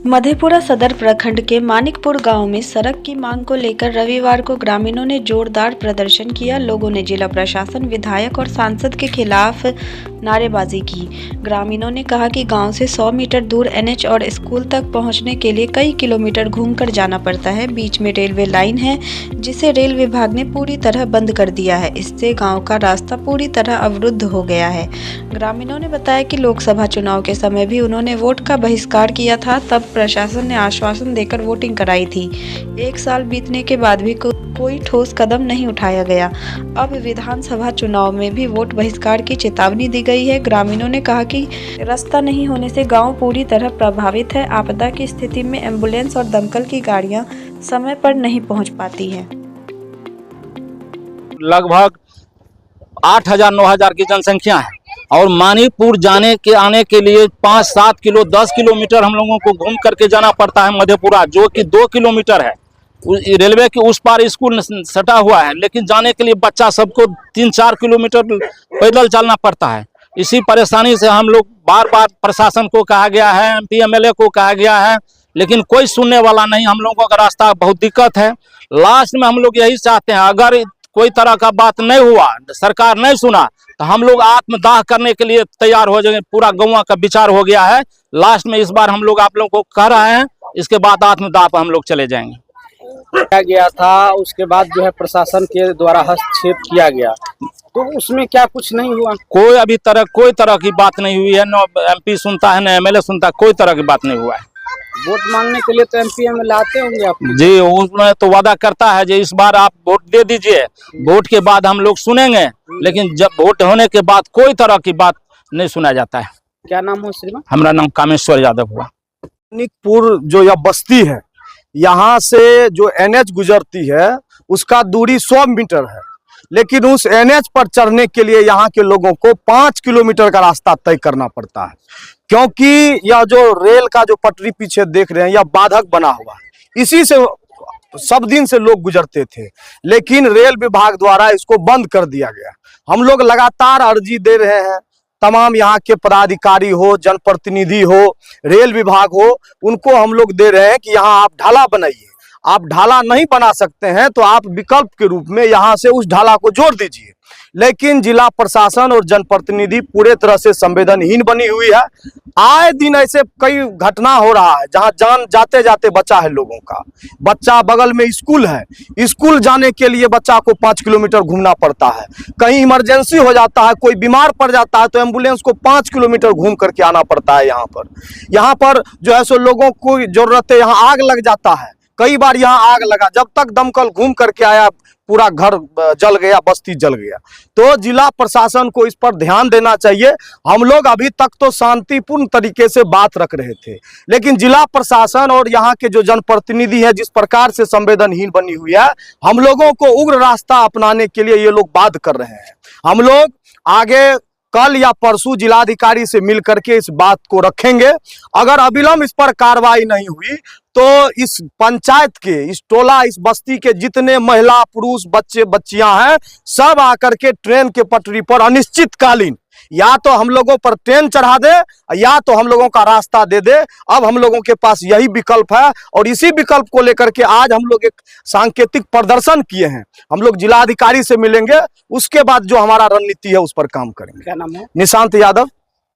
मधेपुरा सदर प्रखंड के मानिकपुर गांव में सड़क की मांग को लेकर रविवार को ग्रामीणों ने जोरदार प्रदर्शन किया। लोगों ने जिला प्रशासन, विधायक और सांसद के खिलाफ नारेबाजी की। ग्रामीणों ने कहा कि गांव से 100 मीटर दूर एनएच और स्कूल तक पहुंचने के लिए कई किलोमीटर घूमकर जाना पड़ता है। बीच में रेलवे लाइन है जिसे रेल विभाग ने पूरी तरह बंद कर दिया है। इससे गाँव का रास्ता पूरी तरह अवरुद्ध हो गया है। ग्रामीणों ने बताया कि लोकसभा चुनाव के समय भी उन्होंने वोट का बहिष्कार किया था, तब प्रशासन ने आश्वासन देकर वोटिंग कराई थी। 1 साल बीतने के बाद भी कोई ठोस कदम नहीं उठाया गया। अब विधानसभा चुनाव में भी वोट बहिष्कार की चेतावनी दी गई है। ग्रामीणों ने कहा कि रास्ता नहीं होने से गांव पूरी तरह प्रभावित है। आपदा की स्थिति में एम्बुलेंस और दमकल की गाड़ियां समय पर नहीं पहुंच पाती हैं। लगभग 8,000-9,000 की जनसंख्या है और मानिकपुर आने के लिए 5-7 किलो 10 किलोमीटर हम लोगों को घूम करके जाना पड़ता है। मधेपुरा जो कि 2 किलोमीटर है। रेलवे के उस पार स्कूल सटा हुआ है, लेकिन जाने के लिए बच्चा सबको 3-4 किलोमीटर पैदल चलना पड़ता है। इसी परेशानी से हम लोग बार बार प्रशासन को कहा गया है, MP MLA को कहा गया है, लेकिन कोई सुनने वाला नहीं। हम लोगों का रास्ता बहुत दिक्कत है। लास्ट में हम लोग यही चाहते हैं, अगर कोई तरह का बात नहीं हुआ, सरकार नहीं सुना, तो हम लोग आत्मदाह करने के लिए तैयार हो जाएंगे। पूरा गांव का विचार हो गया है। लास्ट में इस बार हम लोग आप लोगों को कह रहे हैं, इसके बाद आत्मदाह पर हम लोग चले जाएंगे। किया गया था, उसके बाद जो है प्रशासन के द्वारा हस्तक्षेप किया गया, तो उसमें क्या कुछ नहीं हुआ? कोई तरह की बात नहीं हुई है। न MP सुनता है, न MLA सुनता है, कोई तरह की बात नहीं हुआ है। वोट मांगने के लिए तो MP MLA आते होंगे आप जी, उसमें तो वादा करता है जी इस बार आप वोट दे दीजिए, वोट के बाद हम लोग सुनेंगे, लेकिन जब वोट होने के बाद कोई तरह की बात नहीं सुना जाता है। क्या नाम हो श्रीमान? हमारा नाम कामेश्वर यादव हुआ। मानिकपुर जो यह बस्ती है, यहाँ से जो NH गुजरती है उसका दूरी 100 मीटर है, लेकिन उस NH पर चढ़ने के लिए यहाँ के लोगों को 5 किलोमीटर का रास्ता तय करना पड़ता है, क्योंकि यह जो रेल का जो पटरी पीछे देख रहे हैं यह बाधक बना हुआ है। इसी से सब दिन से लोग गुजरते थे, लेकिन रेल विभाग द्वारा इसको बंद कर दिया गया। हम लोग लगातार अर्जी दे रहे हैं, तमाम यहाँ के पदाधिकारी हो, जनप्रतिनिधि हो, रेल विभाग हो, उनको हम लोग दे रहे हैं कि यहाँ आप ढाला बनाइए। आप ढाला नहीं बना सकते हैं तो आप विकल्प के रूप में यहाँ से उस ढाला को जोड़ दीजिए, लेकिन जिला प्रशासन और जनप्रतिनिधि पूरे तरह से संवेदनहीन बनी हुई है। आए दिन ऐसे कई घटना हो रहा है जहां जान जाते जाते बचा है लोगों का। बच्चा बगल में स्कूल है, स्कूल जाने के लिए बच्चा को 5 किलोमीटर घूमना पड़ता है। कहीं इमरजेंसी हो जाता है, कोई बीमार पड़ जाता है तो एम्बुलेंस को 5 किलोमीटर घूम करके आना पड़ता है। यहाँ पर जो है सो लोगों को जरूरत है। यहाँ आग लग जाता है, कई बार यहाँ आग लगा, जब तक दमकल घूम करके आया पूरा घर जल गया, बस्ती जल गया। तो जिला प्रशासन को इस पर ध्यान देना चाहिए। हम लोग अभी तक तो शांतिपूर्ण तरीके से बात रख रहे थे, लेकिन जिला प्रशासन और यहाँ के जो जनप्रतिनिधि है जिस प्रकार से संवेदनहीन बनी हुई है, हम लोगों को उग्र रास्ता अपनाने के लिए ये लोग बाध्य कर रहे हैं। हम लोग आगे कल या परसों जिलाधिकारी से मिल करके इस बात को रखेंगे। अगर अविलंब इस पर कार्रवाई नहीं हुई तो इस पंचायत के, इस टोला, इस बस्ती के जितने महिला, पुरुष, बच्चे बच्चियां हैं, सब आकर के ट्रेन के पटरी पर अनिश्चितकालीन या तो हम लोगों पर ट्रेन चढ़ा दे या तो हम लोगों का रास्ता दे दे। अब हम लोगों के पास यही विकल्प है और इसी विकल्प को लेकर के आज हम लोग एक सांकेतिक प्रदर्शन किए हैं। हम लोग जिलाधिकारी से मिलेंगे, उसके बाद जो हमारा रणनीति है उस पर काम करेंगे। क्या नाम है? निशांत यादव।